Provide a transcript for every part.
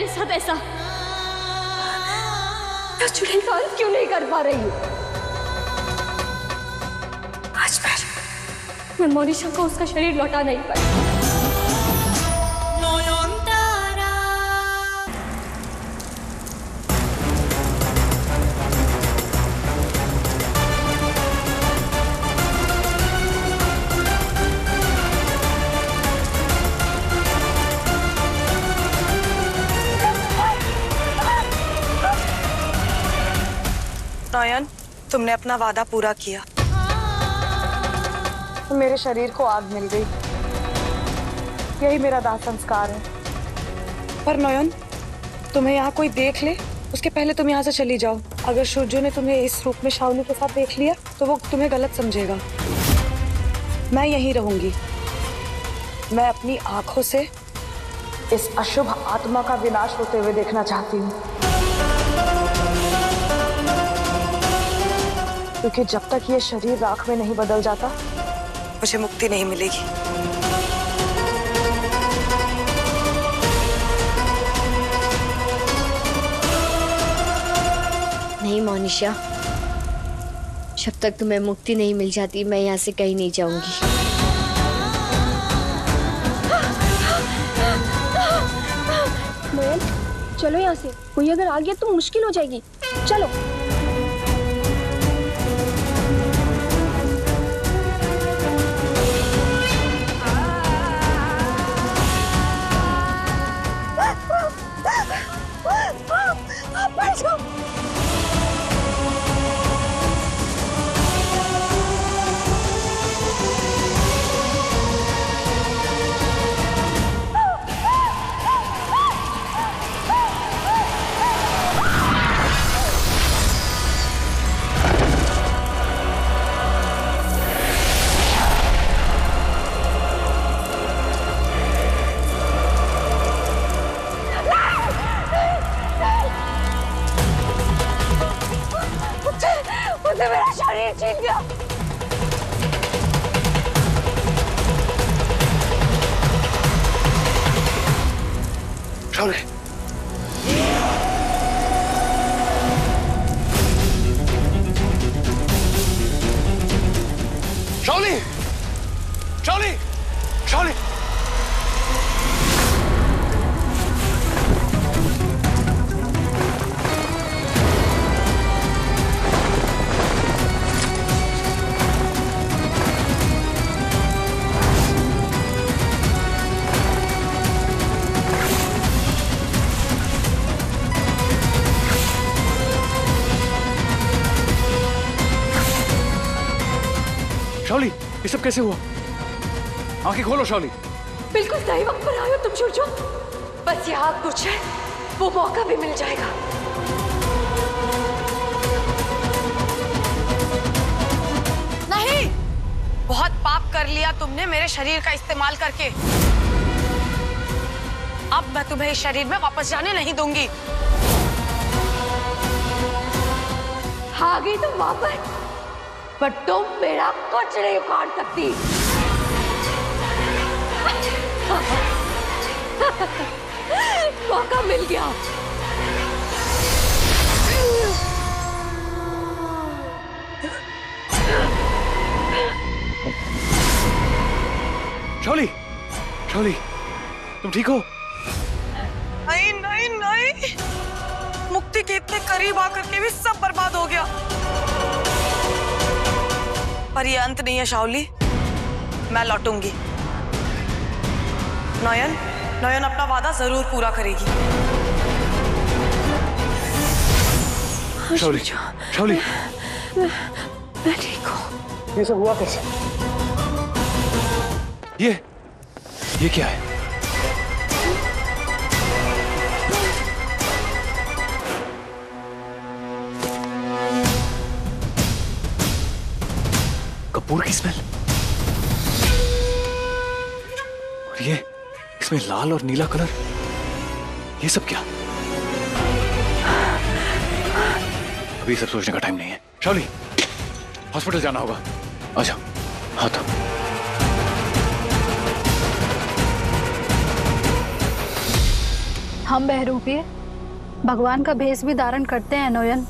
मेरे साथ ऐसा? मैं चुड़ैल का अंत क्यों नहीं कर पा रही हूँ? आज मैं मोनिशा को उसका शरीर लौटा नहीं पाई। नयन, तुमने अपना वादा पूरा किया। मेरे शरीर को आग मिल गई, यही मेरा दाह संस्कार है। पर नयन, तुम्हें यहाँ कोई देख ले उसके पहले तुम यहाँ से चली जाओ। अगर सूर्य ने तुम्हें इस रूप में शाओली के साथ देख लिया तो वो तुम्हें गलत समझेगा। मैं यहीं रहूंगी। मैं अपनी आंखों से इस अशुभ आत्मा का विनाश होते हुए देखना चाहती हूँ, क्योंकि जब तक ये शरीर राख में नहीं बदल जाता मुझे मुक्ति नहीं मिलेगी। नहीं मोनिशा, जब तक तुम्हें मुक्ति नहीं मिल जाती मैं यहाँ से कहीं नहीं जाऊंगी। नयन, चलो यहाँ से। कोई अगर आ गया तो मुश्किल हो जाएगी। चलो। मेरा शरीर छीन गया। शाओली, शाओली, शाओली, शाओली। शाओली, ये सब कैसे हुआ? आंखें खोलो शाओली। बिल्कुल सही वक्त पर आए हो तुम सूर्य। बस यहाँ कुछ है, वो मौका भी मिल जाएगा। नहीं, बहुत पाप कर लिया तुमने मेरे शरीर का इस्तेमाल करके। अब मैं तुम्हें इस शरीर में वापस जाने नहीं दूंगी। आ गई तुम वापस, पर तुम मेरा कुछ नहीं उखाड़ सकती। मौका मिल गया। शाओली, शाओली, तुम ठीक हो? नहीं नहीं नहीं, मुक्ति के इतने करीब आकर के भी सब बर्बाद हो गया। पर ये अंत नहीं है शाओली, मैं लौटूंगी। नयन, नयन अपना वादा जरूर पूरा करेगी। शाओली, शाओली, मैं ठीक हूँ। ये सब हुआ कैसे? ये क्या है? कपूर की स्मेल। और ये इसमें लाल और नीला कलर, ये सब क्या? अभी सब सोचने का टाइम नहीं है। शाओली, हॉस्पिटल जाना होगा। आजा। हाँ तो हम बहरूपी भगवान का भेष भी धारण करते हैं नोयन,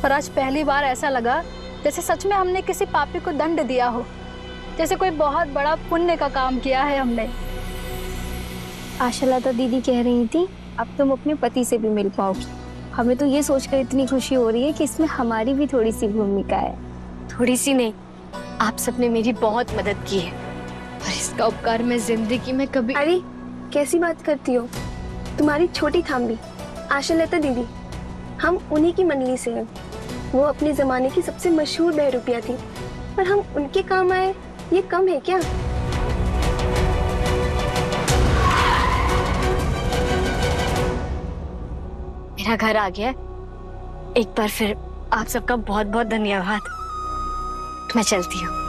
पर आज पहली बार ऐसा लगा जैसे सच में हमने किसी पापी को दंड दिया हो, जैसे कोई बहुत बड़ा पुण्य का काम किया है हमने। आशालता दीदी कह रही थी अब तुम अपने पति से भी मिल पाओगी। हमें तो ये सोचकर इतनी खुशी हो रही है कि इसमें हमारी भी थोड़ी सी भूमिका है। थोड़ी सी नहीं, आप सबने मेरी बहुत मदद की है और इसका उपकार मैं जिंदगी में कभी। अरे कैसी बात करती हो, तुम्हारी छोटी थाम्बी आशालता दीदी, हम उन्हीं की मंडली से हैं। वो अपने जमाने की सबसे मशहूर बहरूपिया थी, पर हम उनके काम आए ये कम है क्या? मेरा घर आ गया। एक बार फिर आप सबका बहुत बहुत धन्यवाद। मैं चलती हूँ।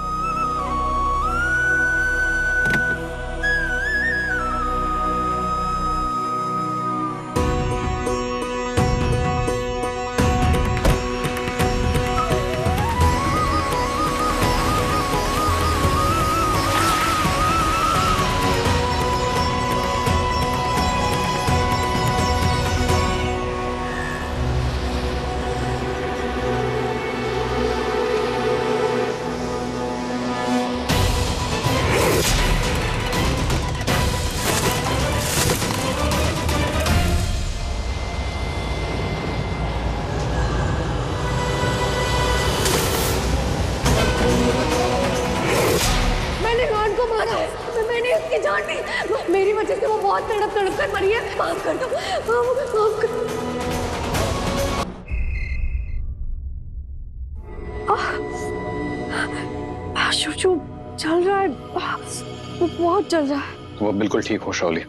मैंने उसकी जान दी, मेरी वजह से वो बहुत तड़प तड़प कर मरी है। माफ कर दो, माफ कर। शोशो चल रहा है, वो बहुत चल रहा है। तुम अब बिल्कुल ठीक हो शाओली।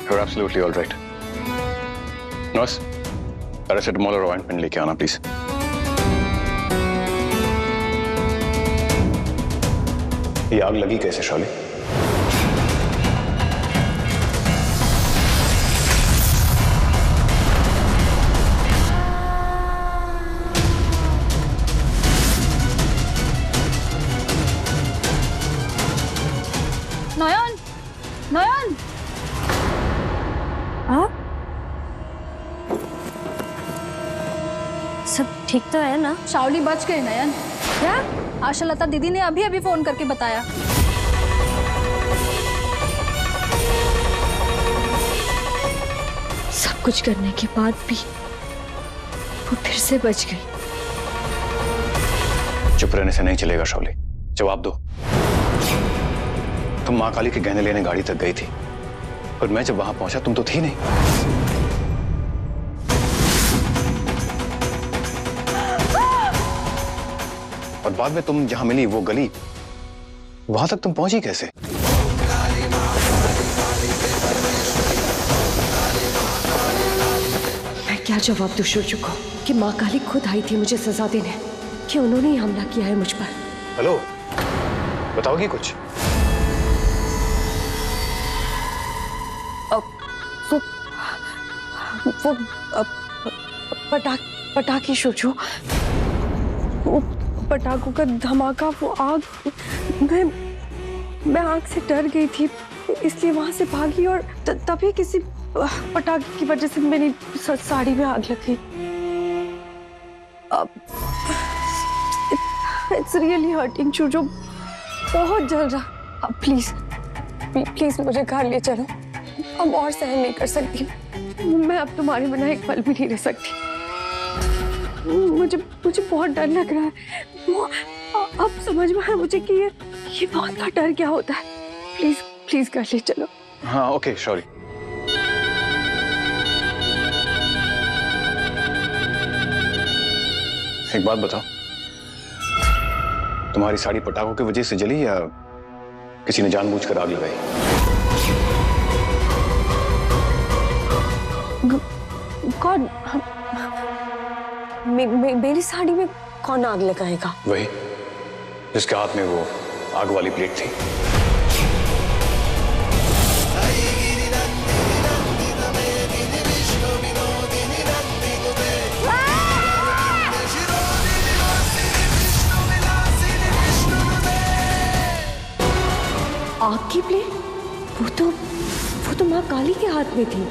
You're absolutely all right. Nurse, paracetamol और ऑइंटमेंट लेके आना प्लीज। ये आग लगी कैसे शाओली? नयन, नयन, हाँ? सब ठीक तो है ना? शाओली बच गई नयन। क्या? आशालता दीदी ने अभी अभी फोन करके बताया। सब कुछ करने के बाद भी वो फिर से बच गई। चुप रहने से नहीं चलेगा शाओली, जवाब दो। तुम मां काली के गहने लेने गाड़ी तक गई थी, पर मैं जब वहां पहुंचा तुम तो थी नहीं। और बाद में तुम जहां मिली वो गली, वहां तक तुम पहुंची कैसे? मैं क्या जवाब दूं शोशो को कि माँ काली खुद आई थी मुझे सजा देने, कि उन्होंने ही हमला किया है मुझ पर। हेलो, बताओगी कुछ? वो पटाखे शोशो, वो पटाखों का धमाका, वो आग, मैं आग से डर गई थी इसलिए वहां से भागी और तभी किसी पटाखे की वजह से मेरी साड़ी में आग लग गई। इट्स रियली हर्टिंग शोशो, बहुत जल रहा। प्लीज प्लीज मुझे घर ले चलो, अब और सहन नहीं कर सकती। मैं अब तुम्हारे बिना एक पल भी नहीं रह सकती। मुझे बहुत डर लग रहा है। अब समझ में आया मुझे कि ये बहुत का डर क्या होता है। प्लीज प्लीज घर ले चलो। हाँ ओके सॉरी। एक बात बताओ, तुम्हारी साड़ी पटाखों की वजह से जली या किसी ने जानबूझकर आग लगाई? कौन? मेरी साड़ी में कौन आग लगाएगा? वही जिसके हाथ में वो आग वाली प्लेट थी। आग की प्लेट? वो तो माँ काली के हाथ में थी।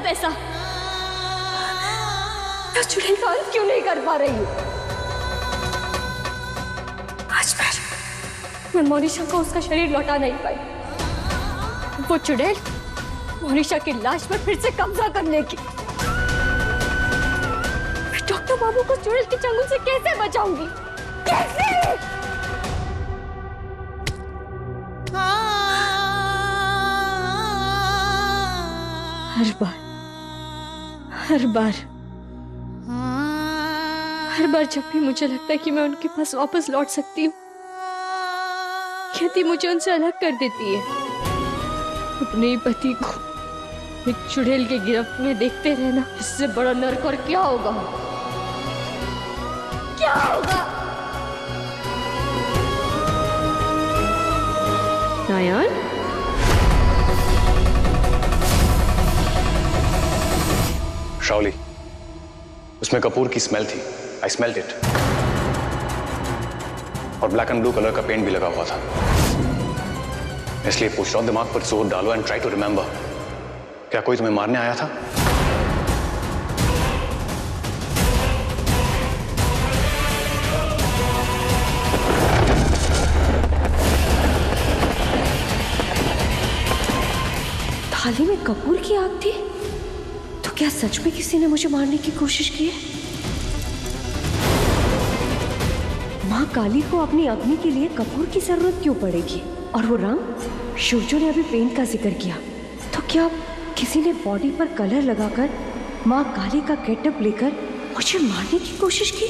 पैसा। तो चुड़ैल का अंत क्यों नहीं कर पा रही हूँ? आज मैं मोनिशा को उसका शरीर लौटा नहीं पाई। वो चुड़ैल मोनिशा की लाश पर फिर से कब्जा करने की। मैं डॉक्टर बाबू को चुड़ैल के चंगुल से कैसे बचाऊंगी? कैसे? हर बार जब भी मुझे लगता है कि मैं उनके पास वापस लौट सकती हूँ, यदि मुझे उनसे अलग कर देती है। अपने ही पति को एक चुड़ैल के गिरफ्त में देखते रहना, इससे बड़ा नर्क और क्या होगा? क्या होगा? नयन, शाओली, उसमें कपूर की स्मेल थी। आई स्मेल्ड इट। और ब्लैक एंड ब्लू कलर का पेंट भी लगा हुआ था। इसलिए पूछ रहा हूं, दिमाग पर जोर डालो एंड ट्राई टू रिमेंबर। क्या कोई तुम्हें मारने आया था? थाली में कपूर की आग थी, तो क्या सच में किसी ने मुझे मारने की कोशिश की है? माँ काली को अपनी अग्नि के लिए कपूर की जरूरत क्यों पड़ेगी? और वो रंग, सूर्यो ने अभी पेंट का जिक्र किया, तो क्या किसी ने बॉडी पर कलर लगाकर माँ काली का गेटअप लेकर मुझे मारने की कोशिश की?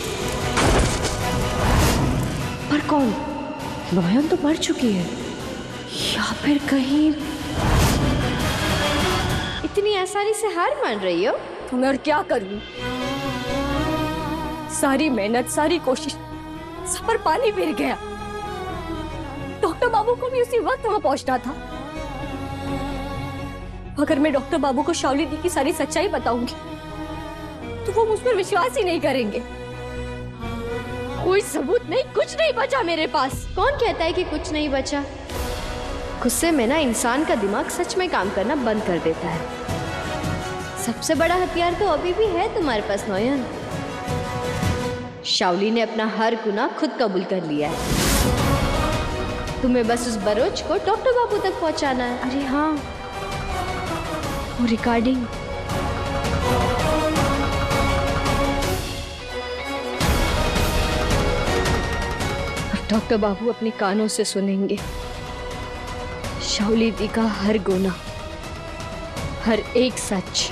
पर कौन? नयन तो मर चुकी है, या फिर कहीं? इतनी आसानी से हार मान रही हो? तो मैं और क्या करूं? सारी मेहनत, सारी कोशिश सब पर पानी फिर गया। डॉक्टर बाबू को भी उसी वक्त वहां पहुंचना था। अगर मैं डॉक्टर बाबू को शाओली दी की सारी सच्चाई बताऊंगी, तो वो मुझ पर विश्वास ही नहीं करेंगे। कोई सबूत नहीं, कुछ नहीं बचा मेरे पास। कौन कहता है कि कुछ नहीं बचा? गुस्से में ना इंसान का दिमाग सच में काम करना बंद कर देता है। सबसे बड़ा हथियार तो अभी भी है तुम्हारे पास नयन। शाओली ने अपना हर गुनाह खुद कबूल कर लिया है। तुम्हें बस उस बरोच को डॉक्टर बाबू तक पहुंचाना है। अरे हाँ, वो रिकॉर्डिंग। डॉक्टर बाबू अपने कानों से सुनेंगे शाओली दी का हर गुनाह, हर एक सच।